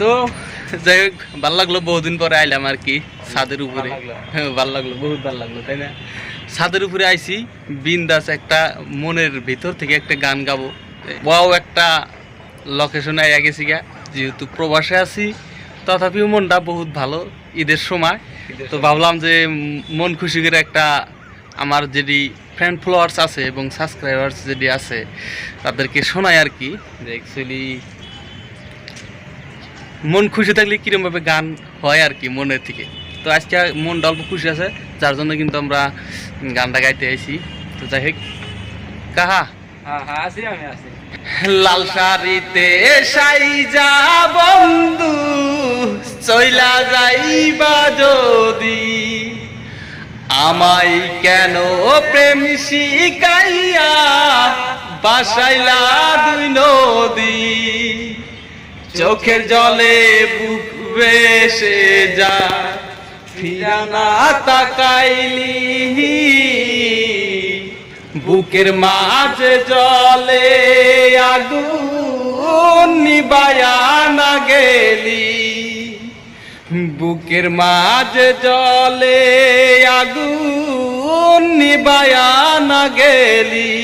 তো যাই হোক ভালো লাগলো, বহুদিন পরে আইলাম আর কি ছাদের উপরে। ভালো লাগলো, বহুত ভালো লাগলো, তাই না? ছাদের উপরে আইছি, বিন্দাস একটা মনের ভিতর থেকে একটা গান গাবো। ওয়াও, একটা লোকেশনে আইয়া গেছি গা, যেহেতু প্রবাসে আছি তথাপিও মনটা বহুত ভালো ঈদের সময়। তো ভাবলাম যে মন খুশি করে একটা আমার যেটি ফ্রেন্ড ফলোয়ার্স আছে এবং সাবস্ক্রাইবার্স যেটি আছে তাদেরকে শোনাই আর কি, যে অ্যাকচুয়ালি মন খুশি থাকলে কিরমভাবে গান হয় আর কি মনের থেকে। তো আজকে মনটা অল্প খুশি আছে, যার জন্য কিন্তু আমরা গানটা গাইতে আইছি। তো যাই হোক, কাহা লাল শাড়িতে সাইজা বন্ধু চইলা যাইবা যদি, আমায় কেন প্রেম শিখাইয়া বাসাইলা দুই নদী, চোখের জলে বুক ভেসে যা ফিরা না তাকাইলি, বুকের মাঝে জলে আগুন নিবায়া না গেলি, বুকের মাঝে জলে আগুন নিবায়া না গেলি,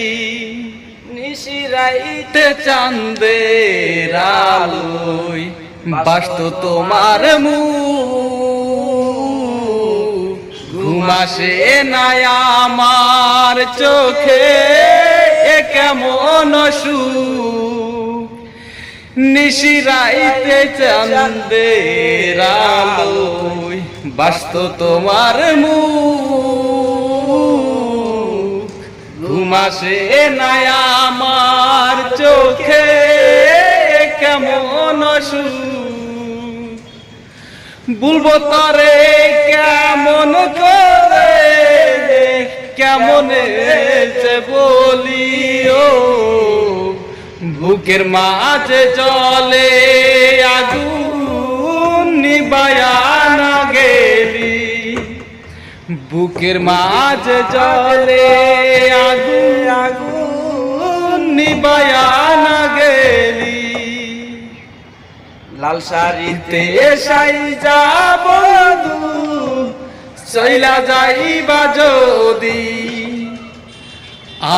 নিশিরাইতে চাঁদের আলোয় বাসত তোমার মুখ, ঘুম আসে না আমার চোখে কেমন সুখ, নিশিরাইতে চাঁদের আলোয় বাসত তোমার মুখ, ঘুম আসে না আমার চোখে কেমন সুখ, বলবো তারে কেমন করে কেমন বলিও, বুকের মাঝে জলে আগুন নিবায়া না গেলি, বুকের মাঝে জলে আগুন নিবায়া না গেলি, লাল শাড়িতে সাইজা বন্ধু চইলা যাইবা যদি,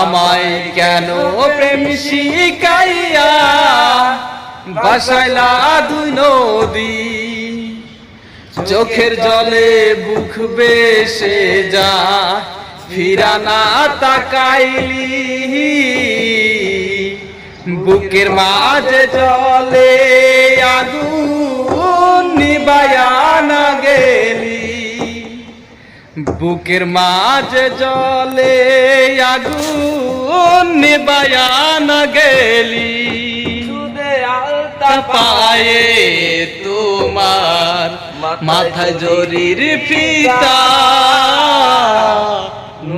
আমায় কেন প্রেম শিখাইয়া বাসাইলা দুই নদী, চোখের জলে বুক বেসে যা ফিরা না তাকাইলি, বুকের মাঝে জলে আগুন নিবায়া না গেলি, বুকের মাঝে জলে আগুন নিবায়া না গেলি, আলতা পায়ে তোমার মাথায় জরির ফিতা,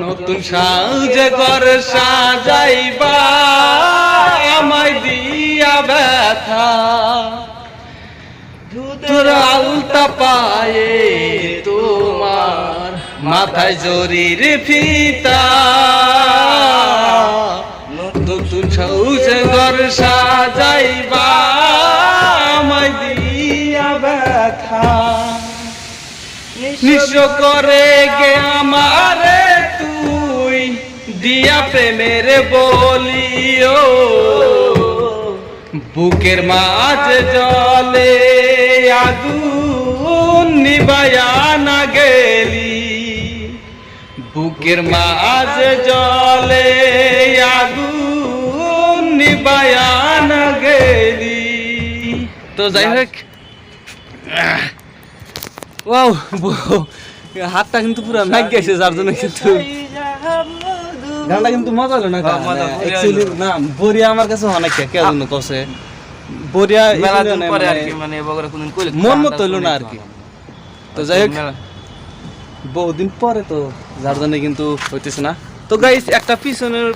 নতুন সাজে ঘর সাজাইবা আমায় দিয়া ব্যথা, তোর আলতা পায়ে তোমার মাথায় জরির ফিতা, নতুন সাজে ঘর সাজাইবা আমায় দিয়া ব্যথা, নিঃস্ব করে গে আমারে তুই দিয়া প্রেমের বলিও, বুকের মাঝে জলে আগুন নিবায়া না গেলি, বুকের মাঝে জলে আগুন নিবায়া না গেলি। তো যাই হোক, ওয়াও হাতটা কিন্তু পুরো ম্যাগ গেছে, যার জন্য কিন্তু গানটা কিন্তু মজা হলো না। অ্যাকচুয়ালি না, বরিয়া আমার কাছে অনেক কে জন্য কসে বরিয়া মন মতো হইলো না আর কি। তো যাই হোক, বহুদিন পরে, তো যার জন্য কিন্তু হইতেছে না। তো গাইস, একটা পিছনের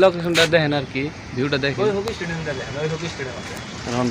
লোকেশনটা দেখেন আর কি, ভিউটা দেখেন। রন